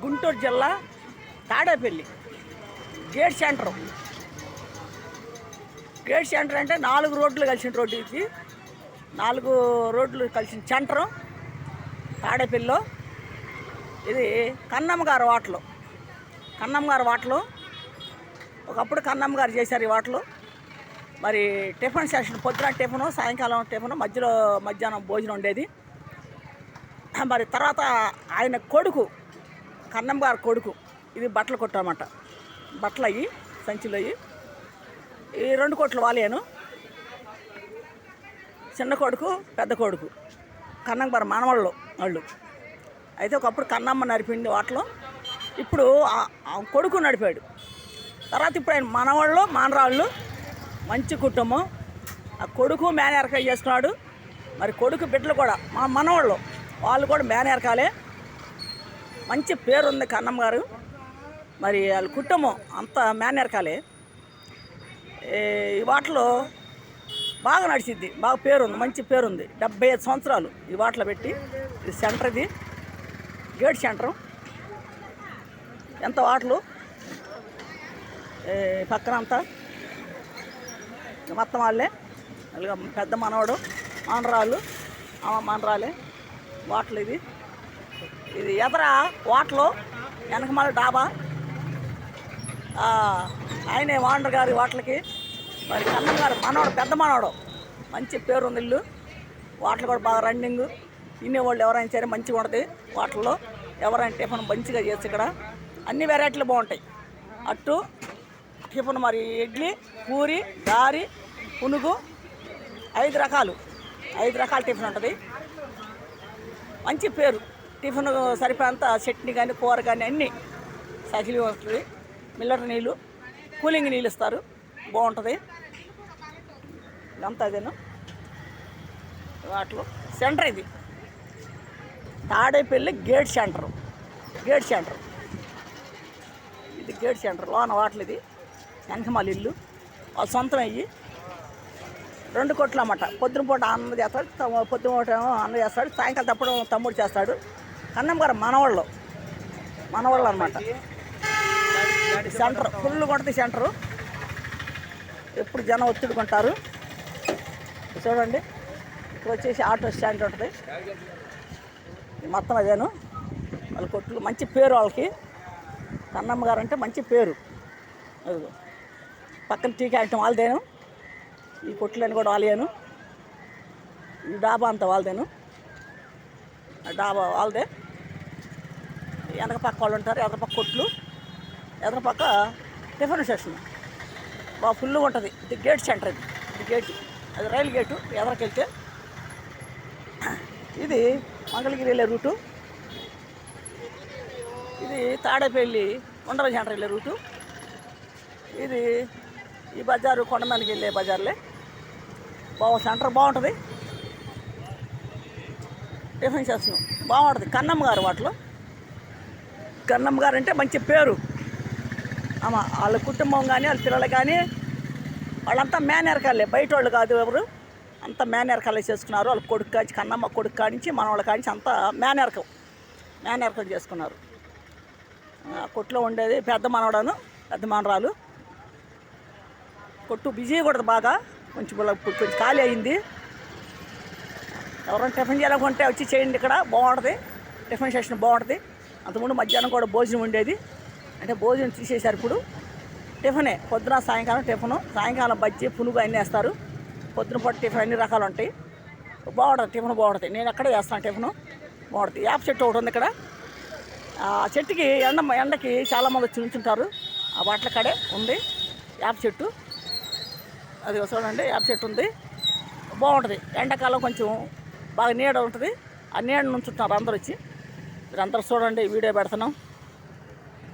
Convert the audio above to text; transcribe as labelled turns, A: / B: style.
A: గుంటూరు జిల్లా Tadepalli gate centre. Gate centre అంటే 4 రోడ్లు కలిసిన రోడ్డు ఇది. 4 రోడ్లు కలిసిన సెంటరు తాడేపల్లిలో. ఇది కన్నమ్మ గారు వాటలు. కన్నమ్మ గారు వాటలు ఒకప్పుడు కన్నమ్మ గారు చేశారు ఈ వాటలు. మరి టిఫిన్ సెషన్, పొద్దున టిఫను, సాయంకాలం టిఫను, మధ్యాహ్నం భోజనం ఉండేది. మరి తర్వాత ఆయన కొడుకు, కన్నమ్మ గారు కొడుకు, ఇది బట్టలు కొట్టమాట. బట్టలు అయ్యి సంచులు అయ్యి ఈ 2 కోట్లు వాలేను. చిన్న కొడుకు, పెద్ద కొడుకు కన్నమ్మ గారు మనవాళ్ళు వాళ్ళు. అయితే ఒకప్పుడు కన్నమ్మ నడిపిండి వాటిలో, ఇప్పుడు కొడుకు నడిపాడు. తర్వాత ఇప్పుడు ఆయన మనవాళ్ళు మానరాళ్ళు, మంచి కుటుంబం. ఆ కొడుకు మేనేరకాయ చేసుకున్నాడు. మరి కొడుకు బిడ్డలు కూడా మా మనవాళ్ళు, వాళ్ళు కూడా మేనేరకాలే. మంచి పేరుంది కన్నమ్మ గారు. మరి వాళ్ళ కుటుంబం అంతా మేనేరకాలే. ఈ వాటిలో బాగా నడిచిద్ది, బాగా పేరుంది, మంచి పేరుంది. 75 సంవత్సరాలు ఈ వాటిలో పెట్టి. ఇది సెంటర్, ఇది గేట్ సెంటరు. ఎంత వాటలు పక్కన అంతా మొత్తం వాళ్ళే. పెద్ద మనవాడు మానరాళ్ళు, మానరాలే వాటలు. ఇది ఎదర వాటలు, వెనకమాల డాబా. ఆయనే వాండర్ గారి వాటలకి. మరి కన్నమ్మ గారు మనవాడు, పెద్ద మనవాడు, మంచి పేరుంది ఇల్లు. వాటలు కూడా బాగా రన్నింగ్. తినేవాళ్ళు ఎవరైనా సరే మంచిగా ఉంటుంది వాటల్లో. ఎవరైనా టిఫిన్ మంచిగా చేసి ఇక్కడ అన్ని వెరైటీలు బాగుంటాయి. అట్టు టిఫిన్ మరి ఇడ్లీ, పూరి, దారి, పునుగు, 5 రకాలు టిఫిన్ ఉంటుంది. మంచి పేరు. టిఫిన్ సరిపోయేంత చట్నీ కానీ కూర కానీ అన్నీ సకిలి వస్తుంది. మిల్లర్ నీళ్ళు, కూలింగ్ నీళ్ళు ఇస్తారు, బాగుంటుంది. ఇదంతా అదేను వాటిలో సెంటర్. ఇది తాడేపల్లి గేట్ సెంటరు. ఇది గేట్ సెంటర్ లోన వాటలు. ఇది వెనకమాల ఇల్లు, వాళ్ళ సొంతం అయ్యి. 2 కోట్లు అన్నమాట. పొద్దున పూట అన్న చేస్తాడు, పొద్దున పూట అన్న చేస్తాడు, సాయంకాలం తప్పుడు తమ్ముడు చేస్తాడు. కన్నమ్మ గారు మనవాళ్ళు అన్నమాట. సెంటర్ ఫుల్ కొడుతుంది సెంటరు. ఎప్పుడు జనం ఒత్తిడుకుంటారు. చూడండి, ఇక్కడ వచ్చేసి ఆటో స్టాండ్ ఉంటుంది. మొత్తం అదేను వాళ్ళ కొట్లు. మంచి పేరు వాళ్ళకి. కన్నమ్మ గారు అంటే మంచి పేరు. అదిగో పక్కన టీ క్యాంటీన్ వాళ్ళదేను. ఈ కొట్లని కూడా వాళ్ళేను. ఈ డాబా అంతా వాళ్ళదేను. ఆ డాబా వాళ్ళదే. వెనక పక్క వాళ్ళు ఉంటారు, ఎదర పక్క కొట్లు, ఎదర పక్క టిఫిన్ స్టేషన్. బాగా ఫుల్గా ఉంటుంది. ఇది గేట్ సెంటర్. ఇది గేటు, అది రైలు గేటు. ఎదరికి వెళ్తే ఇది మంగళగిరి వెళ్ళే రూటు. ఇది తాడేపల్లి ఉండల సెంటర్ వెళ్ళే రూటు. ఇది ఈ బజారు కొండమీదకి వెళ్ళే బజార్లే. సెంటర్ బాగుంటుంది. టిఫిన్ స్టేషన్ బాగుంటుంది. కన్నమ్మ గారు వాటిలో. కన్నమ్మ గారు అంటే మంచి పేరు. వాళ్ళ కుటుంబం కానీ వాళ్ళ పిల్లలు కానీ వాళ్ళంతా మేనేరకాలే, బయట వాళ్ళు కాదు ఎవరు. అంతా మేనేరకాలే చేసుకున్నారు. వాళ్ళ కొడుకు కాచి, కన్నమ్మ కొడుకు కానించి మనవాళ్ళ కానించి అంతా మేనేరకం చేసుకున్నారు. కొట్లో ఉండేది పెద్ద మనవడాను, పెద్ద మనరాలు. కొట్టు బిజీ కూడా బాగా, కొంచెం ఖాళీ అయింది. ఎవరైనా టిఫిన్ చేయాలనుకుంటే వచ్చి చేయండి. ఇక్కడ బాగుంటుంది, టిఫిన్ స్టేషన్ బాగుంటుంది. అంతకుముందు మధ్యాహ్నం కూడా భోజనం ఉండేది. అంటే భోజనం తీసేశారు. ఇప్పుడు టిఫినే, పొద్దున సాయంకాలం టిఫిను, సాయంకాలం బజ్జీ, పునుగు అన్నీ వేస్తారు. పొద్దున పూట టిఫిన్ అన్ని రకాలు ఉంటాయి. బాగుంటుంది టిఫిన్, బాగుంటుంది. నేను ఎక్కడే చేస్తాను టిఫిను, బాగుంటుంది. యాప్ చెట్టు ఒకటి ఉంది ఇక్కడ. ఆ చెట్టుకి ఎండకి చాలామంది వచ్చి నుంచుంటారు. ఆ వాట్ల కాడే ఉంది యాప్ చెట్టు. అది చూడండి, యాప్ చెట్టు ఉంది, బాగుంటుంది. ఎండాకాలం కొంచెం బాగా నీడ ఉంటుంది. ఆ నీడ నుంచుంటారు అందరూ వచ్చి. మీరు అందరూ చూడండి, వీడియో పెడుతున్నాం.